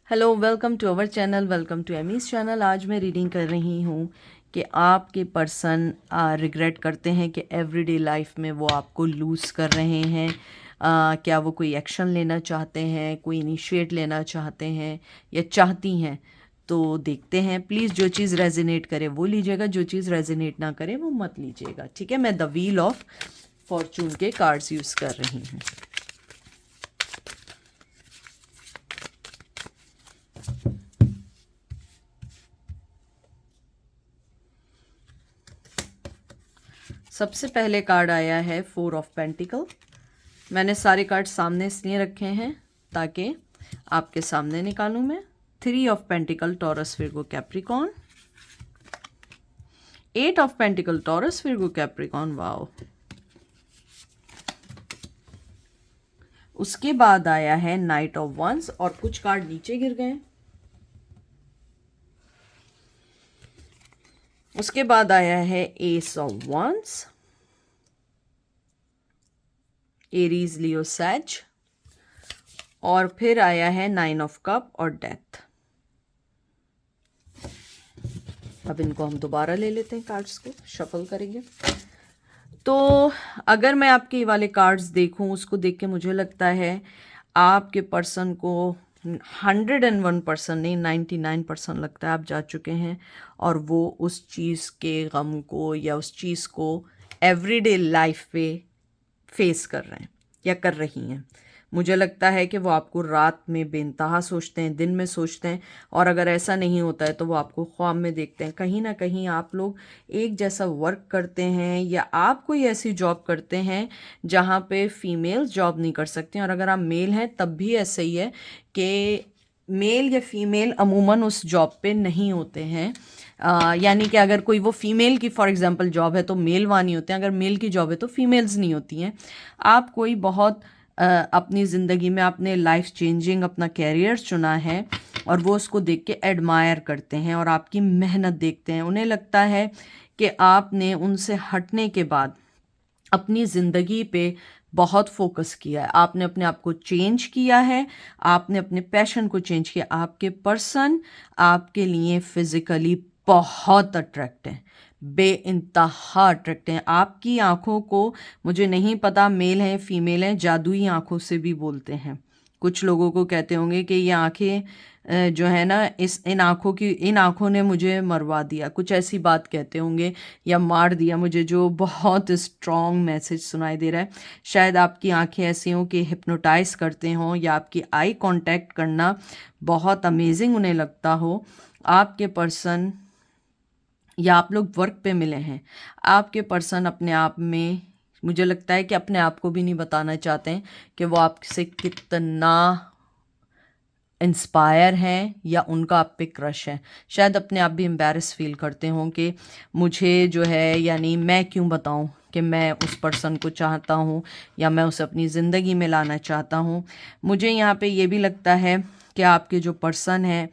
Hello, welcome to our channel, welcome to Amy's channel. आज मैं reading कर रही हूँ कि आपके पर्सन रिग्रेट करते हैं कि एवरीडे लाइफ में वो आपको लूज़ कर रहे हैं। क्या वो कोई एक्शन लेना चाहते हैं, कोई इनिशिएट लेना चाहते हैं या चाहती हैं? तो देखते हैं। प्लीज़ जो चीज़ रेजोनेट करे वो लीजिएगा, जो चीज़ रेजोनेट ना करे वो मत लीजिएगा, ठीक है। मैं द व्हील ऑफ फॉर्चून के कार्ड्स यूज़ कर रही हूँ। सबसे पहले कार्ड आया है 4 ऑफ पेंटिकल। मैंने सारे कार्ड सामने इसलिए रखे हैं ताकि आपके सामने निकालूं मैं। 3 of pentacle taurus Virgo Capricorn. 8 of pentacle taurus Virgo Capricorn, wow. उसके बाद आया है नाइट ऑफ वंस और कुछ कार्ड नीचे गिर गए। उसके बाद आया है ace of wands, Aries Leo Sag, और फिर आया है 9 ऑफ कप और डेथ। अब इनको हम दोबारा ले लेते हैं, कार्ड्स को शफल करेंगे। तो अगर मैं आपके वाले कार्ड्स देखूं, उसको देख के मुझे लगता है आपके पर्सन को 101% नहीं 99% लगता है आप जा चुके हैं और वो उस चीज़ के गम को या उस चीज़ को एवरीडे लाइफ पे फेस कर रहे हैं या कर रही हैं। मुझे लगता है कि वो आपको रात में बेइंतहा सोचते हैं, दिन में सोचते हैं, और अगर ऐसा नहीं होता है तो वो आपको ख्वाब में देखते हैं। कहीं ना कहीं आप लोग एक जैसा वर्क करते हैं या आप कोई ऐसी जॉब करते हैं जहाँ पे फीमेल्स जॉब नहीं कर सकती, और अगर आप मेल हैं तब भी ऐसा ही है कि मेल या फीमेल अमूमन उस जॉब पे नहीं होते हैं। यानी कि अगर कोई वो फीमेल की फॉर एग्जांपल जॉब है तो मेल वहाँ नहीं होते हैं, अगर मेल की जॉब है तो फीमेल्स नहीं होती हैं। आप कोई बहुत अपनी ज़िंदगी में आपने लाइफ चेंजिंग अपना कैरियर चुना है और वो उसको देख के एडमायर करते हैं और आपकी मेहनत देखते हैं। उन्हें लगता है कि आपने उनसे हटने के बाद अपनी ज़िंदगी पे बहुत फोकस किया है, आपने अपने आप को चेंज किया है, आपने अपने पैशन को चेंज किया। आपके पर्सन आपके लिए फिज़िकली बहुत अट्रैक्ट हैं, बेइंतहा अट्रैक्ट हैं। आपकी आंखों को, मुझे नहीं पता मेल हैं फीमेल हैं, जादुई आंखों से भी बोलते हैं। कुछ लोगों को कहते होंगे कि ये आंखें जो है ना, इन आंखों ने मुझे मरवा दिया, कुछ ऐसी बात कहते होंगे, या मार दिया मुझे, जो बहुत स्ट्रॉन्ग मैसेज सुनाई दे रहा है। शायद आपकी आंखें ऐसी हों कि हिप्नोटाइज करते हों, या आपकी आई कांटेक्ट करना बहुत अमेजिंग उन्हें लगता हो। आपके पर्सन या आप लोग वर्क पे मिले हैं, आपके पर्सन अपने आप में, मुझे लगता है कि अपने आप को भी नहीं बताना चाहते हैं कि वो आपसे कितना इंस्पायर हैं या उनका आप पे क्रश है। शायद अपने आप भी एम्बैरस फील करते हों कि मुझे जो है, यानी मैं क्यों बताऊं कि मैं उस पर्सन को चाहता हूं या मैं उसे अपनी ज़िंदगी में लाना चाहता हूं। मुझे यहाँ पे ये भी लगता है कि आपके जो पर्सन है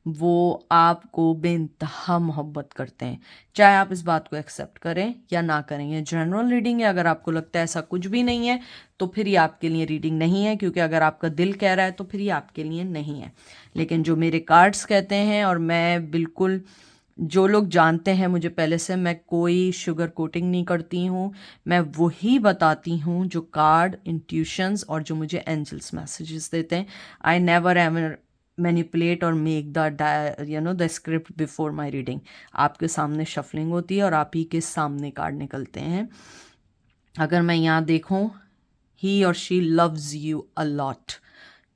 वो आपको बेइंतहा मोहब्बत करते हैं, चाहे आप इस बात को एक्सेप्ट करें या ना करें। ये जनरल रीडिंग है, अगर आपको लगता है ऐसा कुछ भी नहीं है तो फिर ये आपके लिए रीडिंग नहीं है, क्योंकि अगर आपका दिल कह रहा है तो फिर ये आपके लिए नहीं है। लेकिन जो मेरे कार्ड्स कहते हैं, और मैं बिल्कुल, जो लोग जानते हैं मुझे पहले से, मैं कोई शुगर कोटिंग नहीं करती हूँ, मैं वही बताती हूँ जो कार्ड, इंट्यूशंस और जो मुझे एंजल्स मैसेजेस देते हैं। आई नेवर एवर मैनिपुलेट और make the script before my reading. आपके सामने शफलिंग होती है और आप ही के सामने कार्ड निकलते हैं। अगर मैं यहाँ देखूँ, ही और she loves you a lot.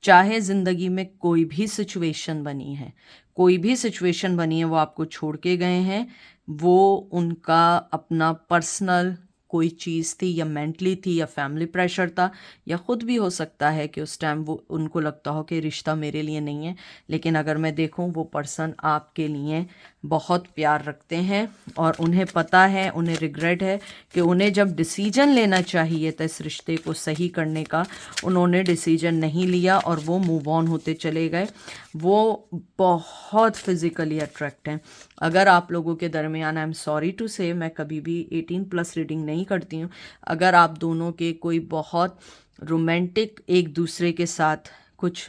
चाहे ज़िंदगी में कोई भी सिचुएशन बनी है, कोई भी सिचुएशन बनी है, वो आपको छोड़ के गए हैं। वो उनका अपना पर्सनल कोई चीज़ थी, या मेंटली थी, या फैमिली प्रेशर था, या ख़ुद भी हो सकता है कि उस टाइम वो उनको लगता हो कि रिश्ता मेरे लिए नहीं है। लेकिन अगर मैं देखूं, वो पर्सन आपके लिए बहुत प्यार रखते हैं और उन्हें पता है, उन्हें रिग्रेट है कि उन्हें जब डिसीजन लेना चाहिए था इस रिश्ते को सही करने का, उन्होंने डिसीजन नहीं लिया और वो मूव ऑन होते चले गए। वो बहुत फिज़िकली अट्रैक्ट हैं। अगर आप लोगों के दरमियान, आई एम सॉरी टू से, मैं कभी भी 18+ रीडिंग नहीं करती हूँ, अगर आप दोनों के कोई बहुत रोमांटिक एक दूसरे के साथ कुछ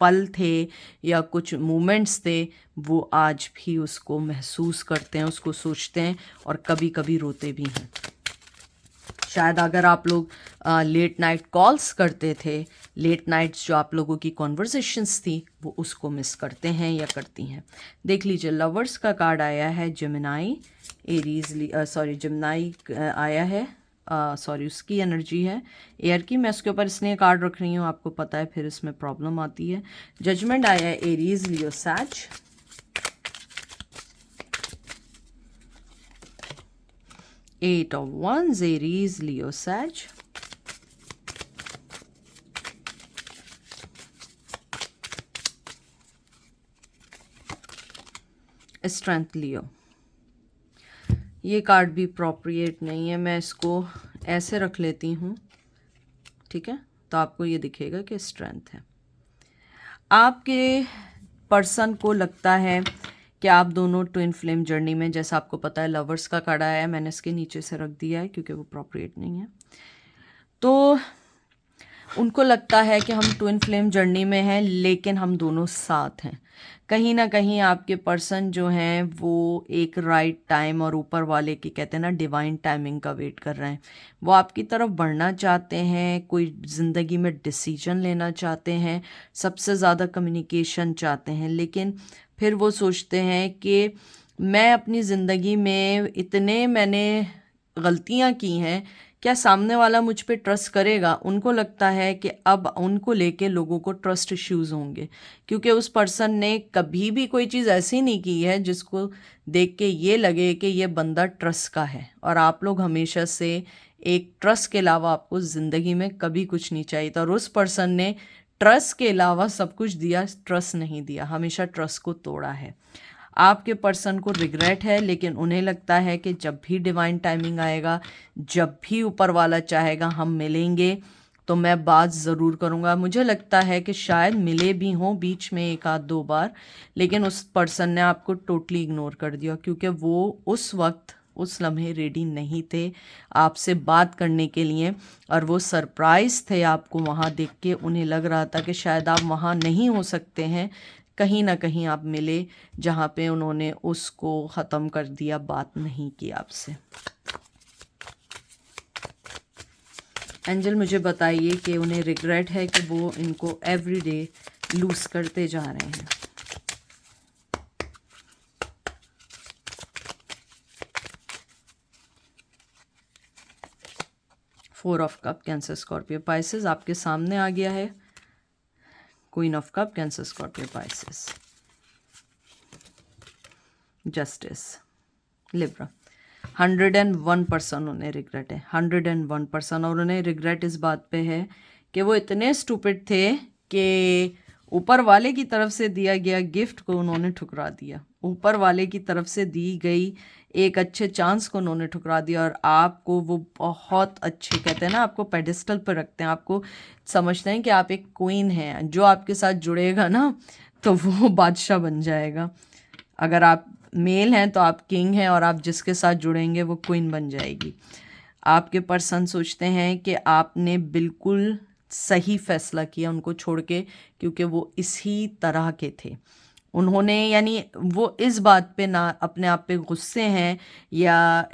पल थे या कुछ मोमेंट्स थे, वो आज भी उसको महसूस करते हैं, उसको सोचते हैं और कभी कभी रोते भी हैं। शायद अगर आप लोग लेट नाइट कॉल्स करते थे, लेट नाइट्स जो आप लोगों की कॉन्वर्सेशंस थी, वो उसको मिस करते हैं या करती हैं। देख लीजिए, लवर्स का कार्ड आया है, जेमिनाई, एरीज, सॉरी जेमिनाई आया है, सॉरी उसकी एनर्जी है एयर की। मैं उसके ऊपर इसलिए कार्ड रख रही हूँ, आपको पता है फिर इसमें प्रॉब्लम आती है। जजमेंट आया है, Aries, Leo, Sag. Eight of wands, Aries, Leo, Sag. Strength, Leo. ये कार्ड भी अप्रोप्रिएट नहीं है, मैं इसको ऐसे रख लेती हूँ, ठीक है, तो आपको ये दिखेगा कि स्ट्रेंथ है। आपके पर्सन को लगता है कि आप दोनों ट्विन फ्लेम जर्नी में, जैसा आपको पता है लवर्स का कार्ड आया है, मैंने इसके नीचे से रख दिया है क्योंकि वो अप्रोप्रिएट नहीं है। तो उनको लगता है कि हम ट्विन फ्लेम जर्नी में हैं, लेकिन हम दोनों साथ हैं। कहीं ना कहीं आपके पर्सन जो हैं वो एक राइट टाइम और ऊपर वाले की, कहते हैं ना, डिवाइन टाइमिंग का वेट कर रहे हैं। वो आपकी तरफ बढ़ना चाहते हैं, कोई ज़िंदगी में डिसीजन लेना चाहते हैं, सबसे ज़्यादा कम्युनिकेशन चाहते हैं, लेकिन फिर वो सोचते हैं कि मैं अपनी ज़िंदगी में इतने मैंने गलतियाँ की हैं, क्या सामने वाला मुझ पे ट्रस्ट करेगा। उनको लगता है कि अब उनको लेके लोगों को ट्रस्ट इश्यूज़ होंगे, क्योंकि उस पर्सन ने कभी भी कोई चीज़ ऐसी नहीं की है जिसको देख के ये लगे कि ये बंदा ट्रस्ट का है। और आप लोग हमेशा से एक ट्रस्ट के अलावा आपको ज़िंदगी में कभी कुछ नहीं चाहिए था, और उस पर्सन ने ट्रस्ट के अलावा सब कुछ दिया, ट्रस्ट नहीं दिया, हमेशा ट्रस्ट को तोड़ा है। आपके पर्सन को रिग्रेट है, लेकिन उन्हें लगता है कि जब भी डिवाइन टाइमिंग आएगा, जब भी ऊपर वाला चाहेगा हम मिलेंगे, तो मैं बात ज़रूर करूँगा। मुझे लगता है कि शायद मिले भी हों बीच में एक आध दो बार, लेकिन उस पर्सन ने आपको टोटली इग्नोर कर दिया, क्योंकि वो उस वक्त उस लम्हे रेडी नहीं थे आपसे बात करने के लिए, और वो सरप्राइज़ थे आपको वहाँ देख के। उन्हें लग रहा था कि शायद आप वहाँ नहीं हो सकते हैं, कहीं ना कहीं आप मिले जहाँ पे उन्होंने उसको ख़त्म कर दिया, बात नहीं की आपसे। एंजल मुझे बताइए कि उन्हें रिग्रेट है कि वो इनको एवरीडे लूज करते जा रहे हैं। Four of cup, cancer, Scorpio, Pisces आपके सामने आ गया है। Queen of cup, cancer, Scorpio, Pisces, justice, Libra. 101% उन्हें रिग्रेट है, 101%। और उन्हें रिग्रेट इस बात पे है कि वो इतने स्टूपिड थे कि ऊपर वाले की तरफ से दिया गया गिफ्ट को उन्होंने ठुकरा दिया, ऊपर वाले की तरफ से दी गई एक अच्छे चांस को उन्होंने ठुकरा दिया। और आपको वो बहुत अच्छे, कहते हैं ना, आपको पेडिस्टल पर रखते हैं, आपको समझते हैं कि आप एक क्वीन हैं। जो आपके साथ जुड़ेगा ना तो वो बादशाह बन जाएगा। अगर आप मेल हैं तो आप किंग हैं, और आप जिसके साथ जुड़ेंगे वो क्वीन बन जाएगी। आपके पर्सन सोचते हैं कि आपने बिल्कुल सही फैसला किया उनको छोड़ के, क्योंकि वो इसी तरह के थे। उन्होंने, यानी वो इस बात पे ना अपने आप पे गुस्से हैं या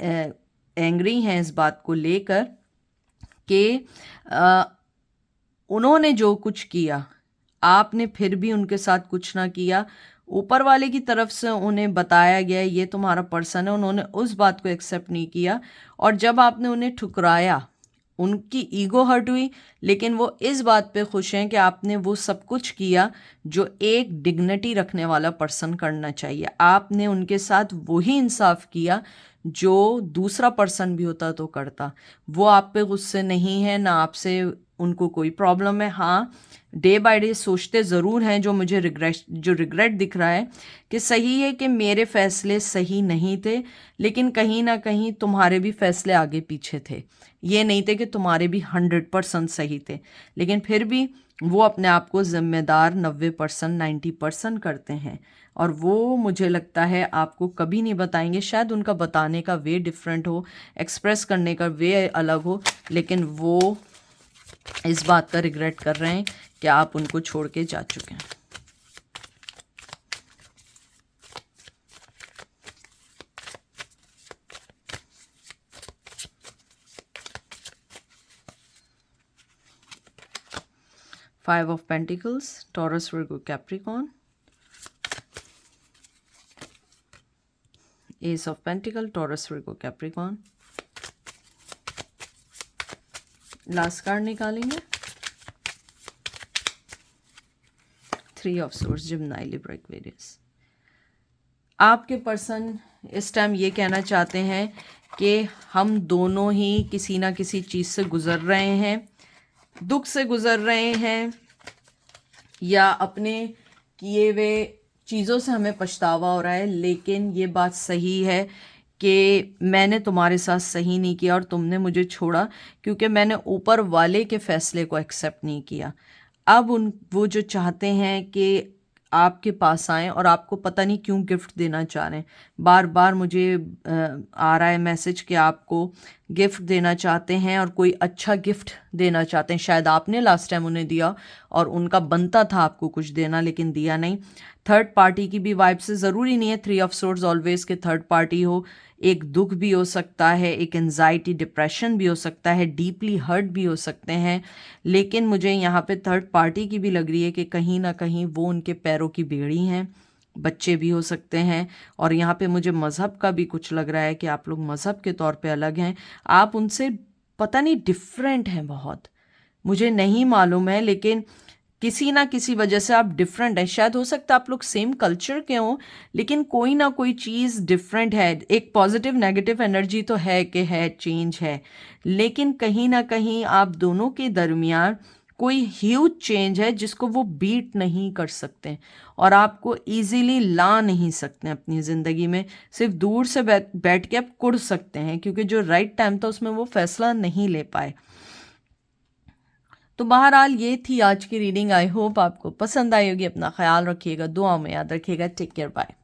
एंग्री हैं इस बात को लेकर कि उन्होंने जो कुछ किया आपने फिर भी उनके साथ कुछ ना किया। ऊपर वाले की तरफ से उन्हें बताया गया ये तुम्हारा पर्सन है, उन्होंने उस बात को एक्सेप्ट नहीं किया, और जब आपने उन्हें ठुकराया उनकी ईगो हर्ट हुई। लेकिन वो इस बात पे खुश हैं कि आपने वो सब कुछ किया जो एक डिग्निटी रखने वाला पर्सन करना चाहिए। आपने उनके साथ वही इंसाफ किया जो दूसरा पर्सन भी होता तो करता। वो आप पे गुस्से नहीं है, ना आपसे उनको कोई प्रॉब्लम है। हाँ, डे बाय डे सोचते ज़रूर हैं, जो मुझे रिग्रेट दिख रहा है कि सही है कि मेरे फैसले सही नहीं थे, लेकिन कहीं ना कहीं तुम्हारे भी फैसले आगे पीछे थे। ये नहीं थे कि तुम्हारे भी 100% सही थे, लेकिन फिर भी वो अपने आप को ज़िम्मेदार 90% 90% करते हैं। और वो मुझे लगता है आपको कभी नहीं बताएंगे। शायद उनका बताने का वे डिफरेंट हो, एक्सप्रेस करने का वे अलग हो, लेकिन वो इस बात का रिग्रेट कर रहे हैं कि आप उनको छोड़ के जा चुके हैं। 5 of Pentacles, Taurus, Virgo, Capricorn. Ace of Pentacles, Taurus, Virgo, Capricorn. Last card निकालेंगे 3 of Swords, Gemini, Libra, Aquarius. आपके पर्सन इस टाइम ये कहना चाहते हैं कि हम दोनों ही किसी ना किसी चीज़ से गुज़र रहे हैं, दुख से गुज़र रहे हैं, या अपने किए हुए चीज़ों से हमें पछतावा हो रहा है। लेकिन ये बात सही है कि मैंने तुम्हारे साथ सही नहीं किया और तुमने मुझे छोड़ा क्योंकि मैंने ऊपर वाले के फ़ैसले को एक्सेप्ट नहीं किया। अब वो जो चाहते हैं कि आपके पास आएँ और आपको पता नहीं क्यों गिफ्ट देना चाह रहे हैं। बार बार मुझे आ रहा है मैसेज कि आपको गिफ्ट देना चाहते हैं और कोई अच्छा गिफ्ट देना चाहते हैं। शायद आपने लास्ट टाइम उन्हें दिया और उनका बनता था आपको कुछ देना, लेकिन दिया नहीं। थर्ड पार्टी की भी वाइब से, ज़रूरी नहीं है 3 of Swords ऑलवेज के थर्ड पार्टी हो। एक दुख भी हो सकता है, एक एंजाइटी डिप्रेशन भी हो सकता है, डीपली हर्ट भी हो सकते हैं। लेकिन मुझे यहाँ पे थर्ड पार्टी की भी लग रही है कि कहीं ना कहीं वो उनके पैरों की बेड़ी हैं, बच्चे भी हो सकते हैं। और यहाँ पे मुझे मज़हब का भी कुछ लग रहा है कि आप लोग मज़हब के तौर पे अलग हैं, आप उनसे पता नहीं डिफरेंट हैं बहुत, मुझे नहीं मालूम है, लेकिन किसी ना किसी वजह से आप डिफरेंट हैं। शायद हो सकता है आप लोग सेम कल्चर के हों, लेकिन कोई ना कोई चीज़ डिफरेंट है। एक पॉजिटिव नेगेटिव एनर्जी तो है कि है, चेंज है, लेकिन कहीं ना कहीं आप दोनों के दरमियान कोई ह्यूज चेंज है जिसको वो बीट नहीं कर सकते और आपको इजीली ला नहीं सकते अपनी ज़िंदगी में। सिर्फ दूर से बैठ के आप कुड़ सकते हैं क्योंकि जो राइट टाइम था उसमें वो फैसला नहीं ले पाए। तो बहरहाल ये थी आज की रीडिंग। आई होप आपको पसंद आई होगी। अपना ख्याल रखिएगा, दुआ में याद रखिएगा। Take care, bye.